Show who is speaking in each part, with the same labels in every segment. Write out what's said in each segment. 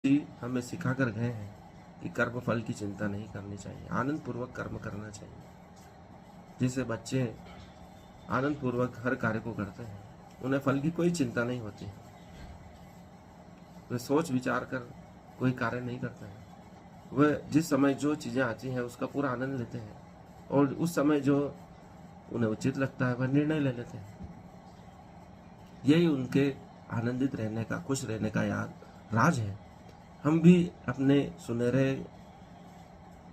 Speaker 1: जी हमें सिखा कर गए हैं कि कर्म फल की चिंता नहीं करनी चाहिए, आनंद पूर्वक कर्म करना चाहिए। जिससे बच्चे आनंद पूर्वक हर कार्य को करते हैं, उन्हें फल की कोई चिंता नहीं होती है। वे सोच विचार कर कोई कार्य नहीं करते हैं। वह जिस समय जो चीज़ें आती हैं उसका पूरा आनंद लेते हैं और उस समय जो उन्हें उचित लगता है वह निर्णय ले लेते हैं। यही उनके आनंदित रहने का, खुश रहने का याद राज है। हम भी अपने सुनहरे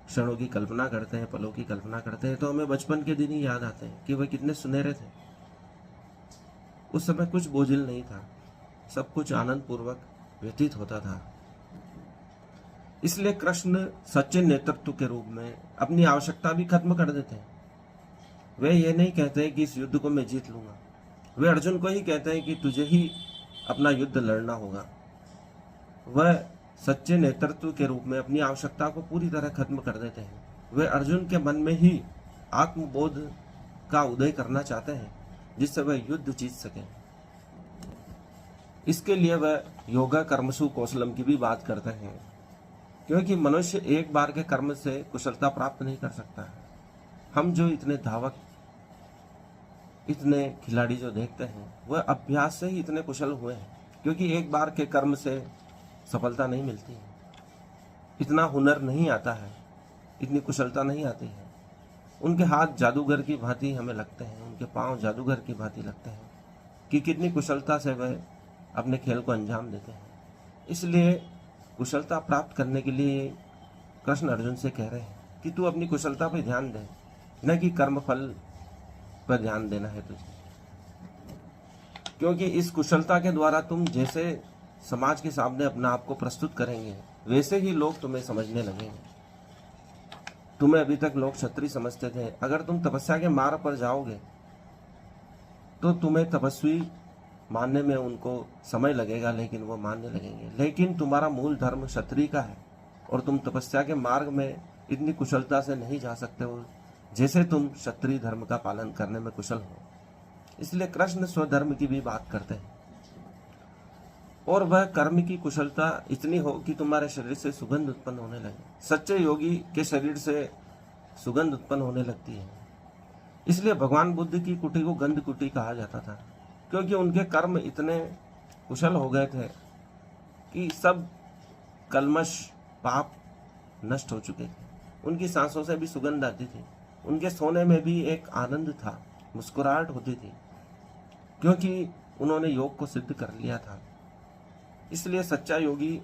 Speaker 1: क्षणों की कल्पना करते हैं, पलों की कल्पना करते हैं तो हमें बचपन के दिन ही याद आते हैं कि वह कितने सुनहरे थे। उस समय कुछ बोझिल नहीं था, सब कुछ आनंद पूर्वक व्यतीत होता था। इसलिए कृष्ण सच्चे नेतृत्व के रूप में अपनी आवश्यकता भी खत्म कर देते हैं। वे ये नहीं कहते कि इस युद्ध को मैं जीत लूंगा, वे अर्जुन को ही कहते हैं कि तुझे ही अपना युद्ध लड़ना होगा। वह सच्चे नेतृत्व के रूप में अपनी आवश्यकता को पूरी तरह खत्म कर देते हैं। वे अर्जुन के मन में ही आत्मबोध का उदय करना चाहते हैं जिससे वह युद्ध जीत सके। इसके लिए वह योगा कर्मसु कौशलम की भी बात करते हैं, क्योंकि मनुष्य एक बार के कर्म से कुशलता प्राप्त नहीं कर सकता है। हम जो इतने धावक, इतने खिलाड़ी जो देखते हैं वह अभ्यास से ही इतने कुशल हुए हैं, क्योंकि एक बार के कर्म से सफलता नहीं मिलती है, इतना हुनर नहीं आता है, इतनी कुशलता नहीं आती है। उनके हाथ जादूगर की भांति हमें लगते हैं, उनके पांव जादूगर की भांति लगते हैं कि कितनी कुशलता से वह अपने खेल को अंजाम देते हैं। इसलिए कुशलता प्राप्त करने के लिए कृष्ण अर्जुन से कह रहे हैं कि तू अपनी कुशलता पर ध्यान दे, न कि कर्म फल पर ध्यान देना है तुझे। क्योंकि इस कुशलता के द्वारा तुम जैसे समाज के सामने अपना आप को प्रस्तुत करेंगे वैसे ही लोग तुम्हें समझने लगेंगे। तुम्हें अभी तक लोग क्षत्रिय समझते थे, अगर तुम तपस्या के मार्ग पर जाओगे तो तुम्हें तपस्वी मानने में उनको समय लगेगा, लेकिन वो मानने लगेंगे। लेकिन तुम्हारा मूल धर्म क्षत्रिय का है और तुम तपस्या के मार्ग में इतनी कुशलता से नहीं जा सकते हो जैसे तुम क्षत्रिय धर्म का पालन करने में कुशल हो। इसलिए कृष्ण स्वधर्म की भी बात करते हैं और वह कर्म की कुशलता इतनी हो कि तुम्हारे शरीर से सुगंध उत्पन्न होने लगे। सच्चे योगी के शरीर से सुगंध उत्पन्न होने लगती है। इसलिए भगवान बुद्ध की कुटी को गंध कुटी कहा जाता था, क्योंकि उनके कर्म इतने कुशल हो गए थे कि सब कल्मश पाप नष्ट हो चुके थे। उनकी सांसों से भी सुगंध आती थी, उनके सोने में भी एक आनंद था, मुस्कुराहट होती थी, क्योंकि उन्होंने योग को सिद्ध कर लिया था। इसलिए सच्चा योगी